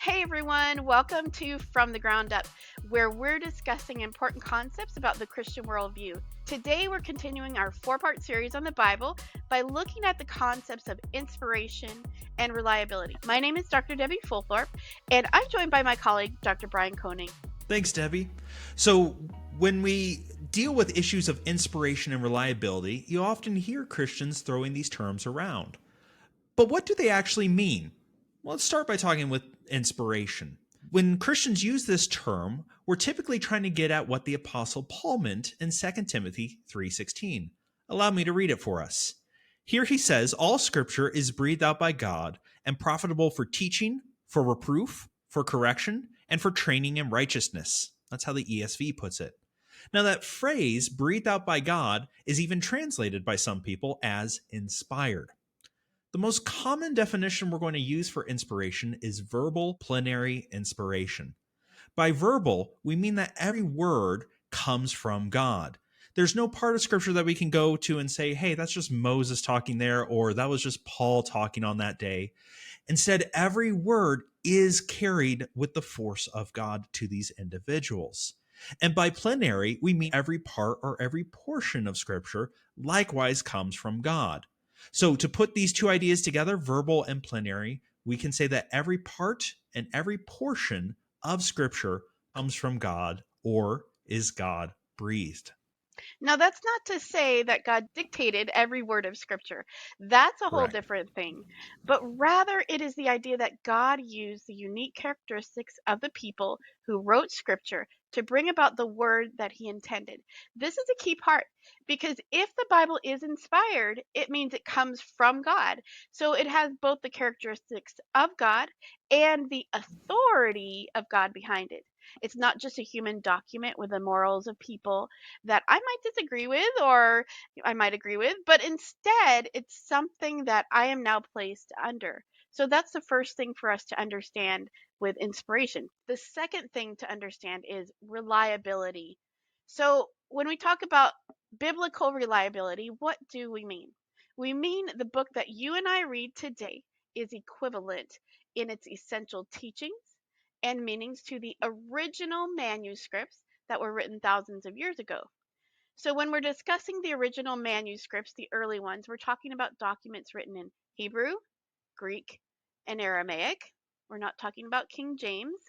Hey everyone, welcome to From the Ground Up, where we're discussing important concepts about the Christian worldview. Today we're continuing our four-part series on the Bible by looking at the concepts of inspiration and reliability. My name is Dr. Debbie Fulthorp, and I'm joined by my colleague, Dr. Brian Koning. Thanks, Debbie. So, when we deal with issues of inspiration and reliability, you often hear Christians throwing these terms around. But what do they actually mean? Well, let's start by talking with inspiration. When Christians use this term, we're typically trying to get at what the apostle Paul meant in 2 Timothy 3:16. Allow me to read it for us. Here he says, "All scripture is breathed out by God and profitable for teaching, for reproof, for correction, and for training in righteousness." That's how the ESV puts it. Now, that phrase, breathed out by God, is even translated by some people as inspired. The most common definition we're going to use for inspiration is verbal plenary inspiration. By verbal, we mean that every word comes from God. There's no part of scripture that we can go to and say, hey, that's just Moses talking there, or that was just Paul talking on that day. Instead, every word is carried with the force of God to these individuals. And by plenary, we mean every part or every portion of scripture likewise comes from God. So to put these two ideas together, verbal and plenary, we can say that every part and every portion of scripture comes from God or is God breathed. Now, that's not to say that God dictated every word of Scripture. That's a whole Correct. different thing. But rather, it is the idea that God used the unique characteristics of the people who wrote Scripture to bring about the word that He intended. This is a key part because if the Bible is inspired, it means it comes from God. So it has both the characteristics of God and the authority of God behind it. It's not just a human document with the morals of people that I might disagree with or I might agree with, but instead it's something that I am now placed under. So that's the first thing for us to understand with inspiration. The second thing to understand is reliability. So when we talk about biblical reliability, what do we mean? We mean the book that you and I read today is equivalent in its essential teachings and meanings to the original manuscripts that were written thousands of years ago. So when we're discussing the original manuscripts, the early ones, we're talking about documents written in Hebrew, Greek, and Aramaic. We're not talking about King James.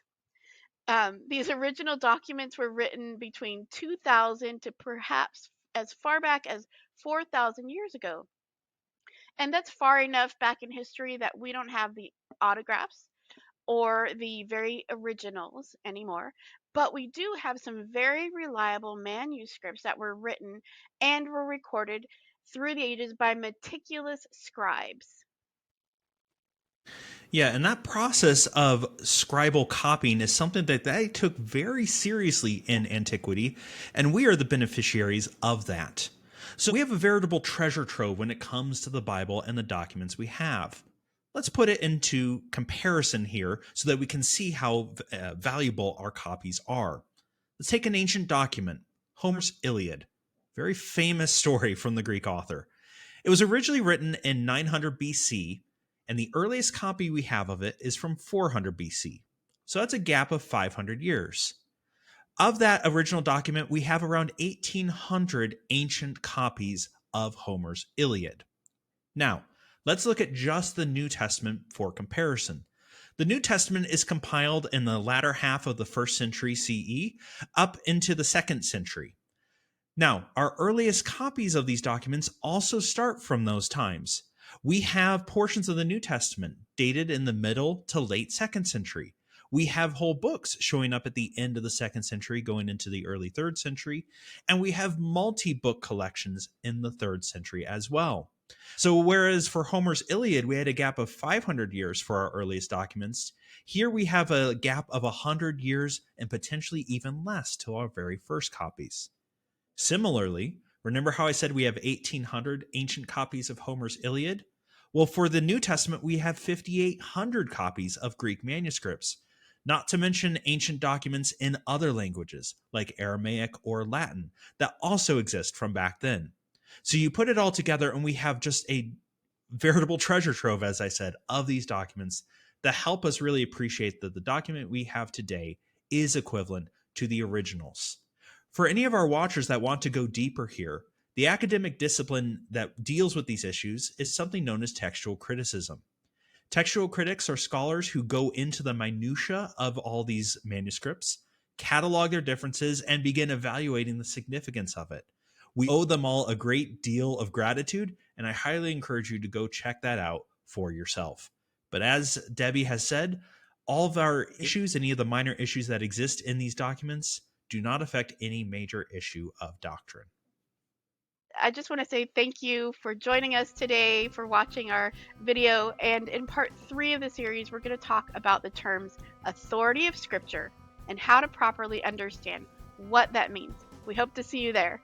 These original documents were written between 2000 to perhaps as far back as 4,000 years ago. And that's far enough back in history that we don't have the autographs or the very originals anymore, but we do have some very reliable manuscripts that were written and were recorded through the ages by meticulous scribes. Yeah, and that process of scribal copying is something that they took very seriously in antiquity, and we are the beneficiaries of that. So we have a veritable treasure trove when it comes to the Bible and the documents we have. Let's put it into comparison here so that we can see how valuable our copies are. Let's take an ancient document, Homer's Iliad, very famous story from the Greek author. It was originally written in 900 BC, and the earliest copy we have of it is from 400 BC. So that's a gap of 500 years. Of that original document, we have around 1,800 ancient copies of Homer's Iliad. Now, let's look at just the New Testament for comparison. The New Testament is compiled in the latter half of the first century CE up into the second century. Now, our earliest copies of these documents also start from those times. We have portions of the New Testament dated in the middle to late second century. We have whole books showing up at the end of the second century, going into the early third century, and we have multi book collections in the third century as well. So, whereas for Homer's Iliad, we had a gap of 500 years for our earliest documents, here we have a gap of 100 years and potentially even less to our very first copies. Similarly, remember how I said we have 1,800 ancient copies of Homer's Iliad? Well, for the New Testament, we have 5,800 copies of Greek manuscripts, not to mention ancient documents in other languages like Aramaic or Latin that also exist from back then. So you put it all together, and we have just a veritable treasure trove, as I said, of these documents that help us really appreciate that the document we have today is equivalent to the originals. For any of our watchers that want to go deeper here, the academic discipline that deals with these issues is something known as textual criticism. Textual critics are scholars who go into the minutiae of all these manuscripts, catalog their differences, and begin evaluating the significance of it. We owe them all a great deal of gratitude, and I highly encourage you to go check that out for yourself. But as Debbie has said, all of our issues, any of the minor issues that exist in these documents, do not affect any major issue of doctrine. I just want to say thank you for joining us today, for watching our video. And in part 3 of the series, we're going to talk about the terms authority of Scripture and how to properly understand what that means. We hope to see you there.